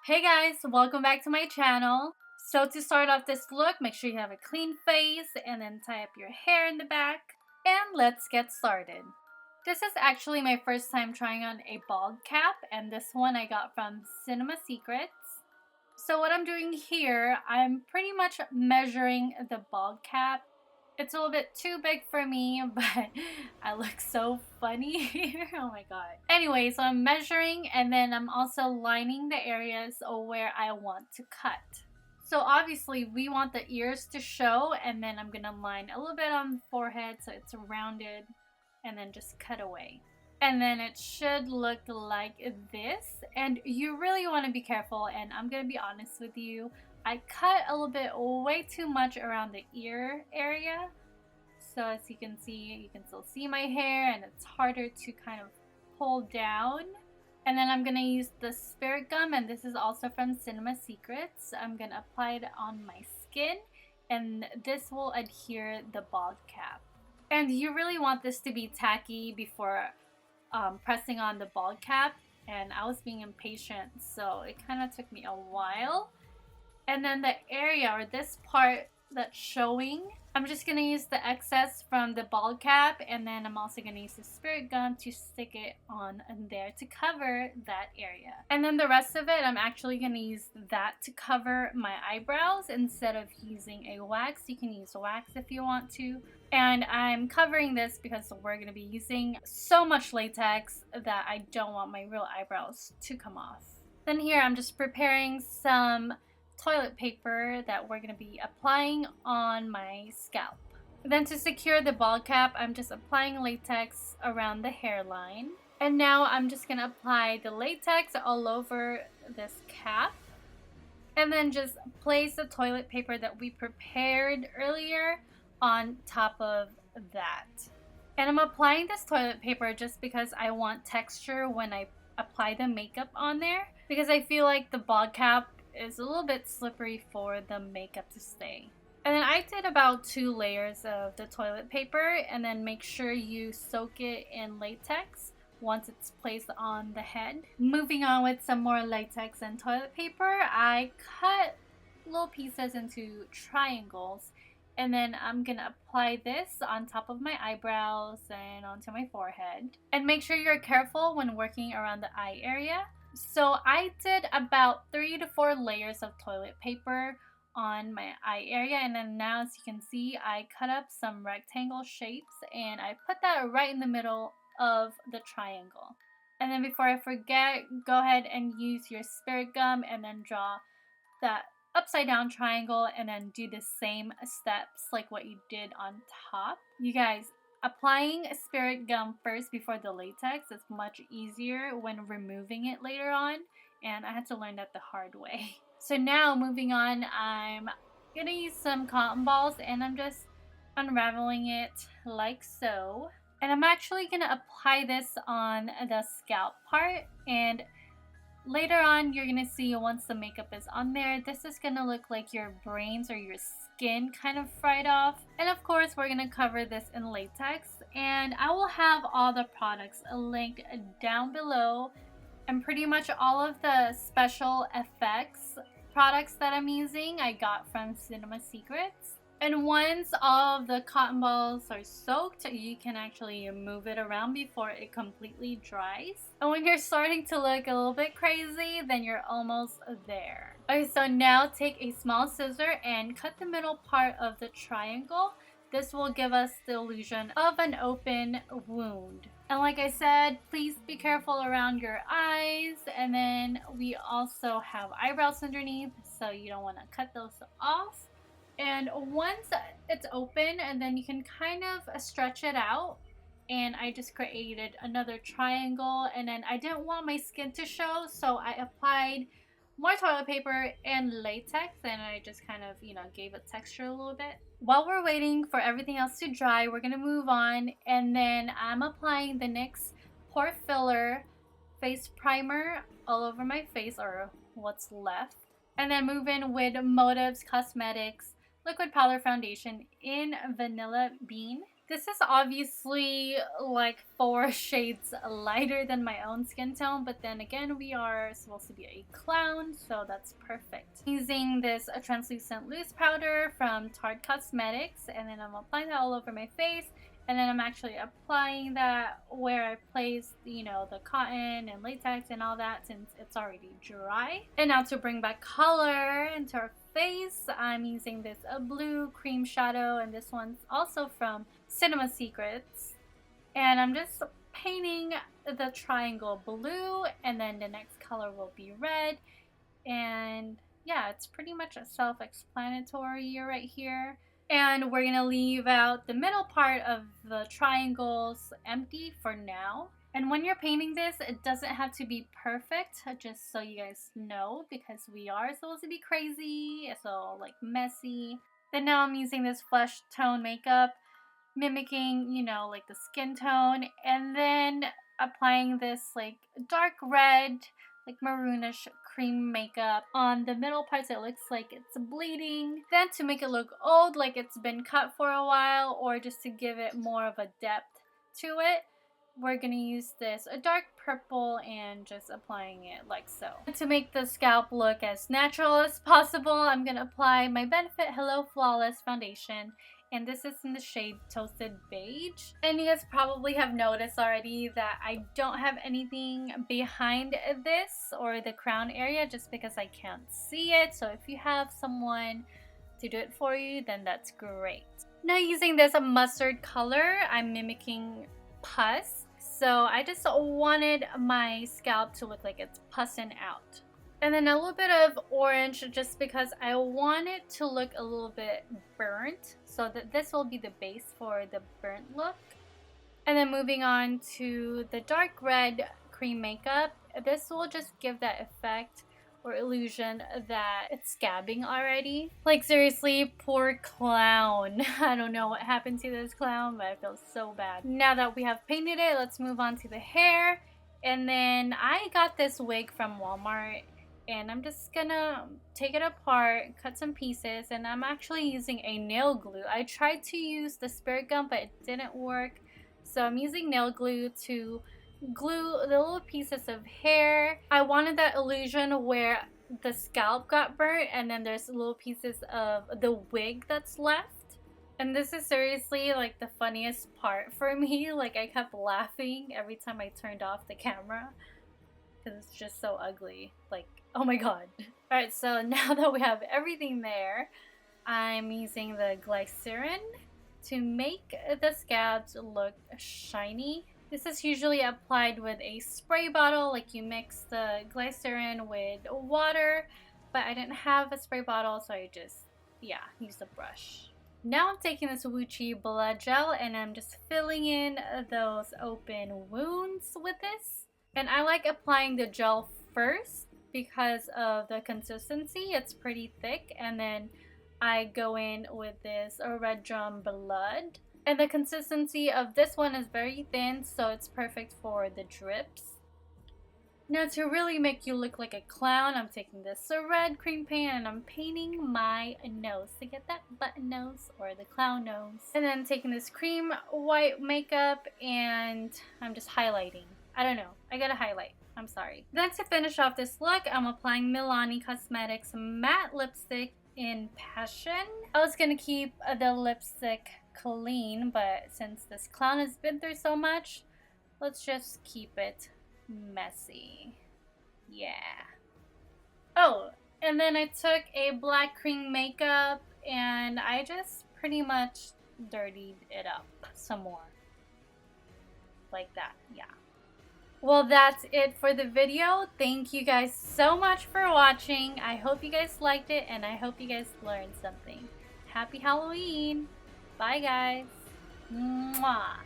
Hey guys, welcome back to my channel. So to start off this look, make sure you have a clean face and then tie up your hair in the back. And let's get started. This is actually my first time trying on a bald cap, and this one I got from Cinema Secrets. So what I'm doing here, I'm pretty much measuring the bald cap. It's a little bit too big for me, but I look so funny here. Oh my god. Anyway, so I'm measuring and then I'm also lining the areas where I want to cut. So obviously we want the ears to show, and then I'm gonna line a little bit on the forehead so it's rounded and then just cut away. And then it should look like this, and you really want to be careful, and I'm gonna be honest with you, I cut a little bit way too much around the ear area. So as you can see, you can still see my hair and it's harder to kind of pull down. And then I'm gonna use the spirit gum, and this is also from Cinema Secrets. I'm gonna apply it on my skin, and this will adhere the bald cap. And you really want this to be tacky before pressing on the bald cap, and I was being impatient, so it kind of took me a while. And then the area, or this part that's showing, I'm just going to use the excess from the bald cap, and then I'm also going to use the spirit gum to stick it on there to cover that area. And then the rest of it, I'm actually going to use that to cover my eyebrows instead of using a wax. You can use wax if you want to. And I'm covering this because we're going to be using so much latex that I don't want my real eyebrows to come off. Then here I'm just preparing some toilet paper that we're going to be applying on my scalp. Then to secure the bald cap, I'm just applying latex around the hairline. And now I'm just going to apply the latex all over this cap. And then just place the toilet paper that we prepared earlier on top of that. And I'm applying this toilet paper just because I want texture when I apply the makeup on there, because I feel like the bald cap is a little bit slippery for the makeup to stay. And then I did about 2 layers of the toilet paper, and then make sure you soak it in latex once it's placed on the head. Moving on with some more latex and toilet paper, I cut little pieces into triangles, and then I'm gonna apply this on top of my eyebrows and onto my forehead. And make sure you're careful when working around the eye area. So I did about 3 to 4 layers of toilet paper on my eye area, and then now as you can see, I cut up some rectangle shapes and I put that right in the middle of the triangle. And then before I forget, go ahead and use your spirit gum and then draw that upside down triangle, and then do the same steps like what you did on top. You guys, applying spirit gum first before the latex is much easier when removing it later on, and I had to learn that the hard way. So now moving on, I'm gonna use some cotton balls and I'm just unraveling it like so. And I'm actually gonna apply this on the scalp part, and later on, you're gonna see once the makeup is on there, this is gonna look like your brains or your skin kind of fried off. And of course, we're gonna cover this in latex, and I will have all the products linked down below, and pretty much all of the special effects products that I'm using I got from Cinema Secrets. And once all of the cotton balls are soaked, you can actually move it around before it completely dries. And when you're starting to look a little bit crazy, then you're almost there. Okay, so now take a small scissor and cut the middle part of the triangle. This will give us the illusion of an open wound. And like I said, please be careful around your eyes. And then we also have eyebrows underneath, so you don't want to cut those off. And once it's open, and then you can kind of stretch it out. And I just created another triangle, and then I didn't want my skin to show, so I applied more toilet paper and latex, and I just kind of, gave it texture a little bit. While we're waiting for everything else to dry, we're gonna move on, and then I'm applying the NYX Pore Filler Face Primer all over my face, or what's left. And then move in with Motives Cosmetics Liquid Powder Foundation in Vanilla Bean. This is obviously like 4 shades lighter than my own skin tone, but then again, we are supposed to be a clown, so that's perfect. Using this translucent loose powder from Tarte Cosmetics, and then I'm applying that all over my face, and then I'm actually applying that where I placed, you know, the cotton and latex and all that, since it's already dry. And now to bring back color into our face, I'm using this blue cream shadow, and this one's also from Cinema Secrets, and I'm just painting the triangle blue, and then the next color will be red. And yeah, it's pretty much self-explanatory right here. And we're gonna leave out the middle part of the triangles empty for now. And when you're painting this, it doesn't have to be perfect, just so you guys know, because we are supposed to be crazy, so like messy. Then now I'm using this flesh tone makeup, mimicking, you know, like the skin tone, and then applying this like dark red, like maroonish cream makeup on the middle parts. It looks like it's bleeding. Then to make it look old, like it's been cut for a while, or just to give it more of a depth to it, we're gonna use this a dark purple and just applying it like so. To make the scalp look as natural as possible, I'm gonna apply my Benefit Hello Flawless foundation, and this is in the shade Toasted Beige. And you guys probably have noticed already that I don't have anything behind this or the crown area, just because I can't see it. So if you have someone to do it for you, then that's great. Now using this mustard color, I'm mimicking pus. So I just wanted my scalp to look like it's pussing out. And then a little bit of orange, just because I want it to look a little bit burnt, so that this will be the base for the burnt look. And then moving on to the dark red cream makeup, this will just give that effect or illusion that it's scabbing already. Like seriously, poor clown. I don't know what happened to this clown, but I feel so bad. Now that we have painted it, let's move on to the hair. And then I got this wig from Walmart, and I'm just gonna take it apart, cut some pieces, and I'm actually using a nail glue. I tried to use the spirit gum, but it didn't work. So I'm using nail glue to glue the little pieces of hair. I wanted that illusion where the scalp got burnt and then there's little pieces of the wig that's left. And this is seriously like the funniest part for me. Like I kept laughing every time I turned off the camera because it's just so ugly. Like, oh my god. Alright, so now that we have everything there, I'm using the glycerin to make the scabs look shiny. This is usually applied with a spray bottle, like you mix the glycerin with water, but I didn't have a spray bottle, so I just, yeah, used a brush. Now I'm taking this woochie blood gel and I'm just filling in those open wounds with this. And I like applying the gel first because of the consistency. It's pretty thick, and then I go in with this red drum blood. And the consistency of this one is very thin, so it's perfect for the drips. Now to really make you look like a clown, I'm taking this red cream paint and I'm painting my nose to get that button nose or the clown nose. And then taking this cream white makeup and I'm just highlighting. I don't know, I gotta highlight. I'm sorry. Then to finish off this look, I'm applying Milani Cosmetics matte lipstick in Passion. I was gonna keep the lipstick clean, but since this clown has been through so much, let's just keep it messy. Yeah. Oh, and then I took a black cream makeup and I just pretty much dirtied it up some more. Like that, yeah. Well, that's it for the video. Thank you guys so much for watching. I hope you guys liked it and I hope you guys learned something. Happy Halloween! Bye guys! Mwah!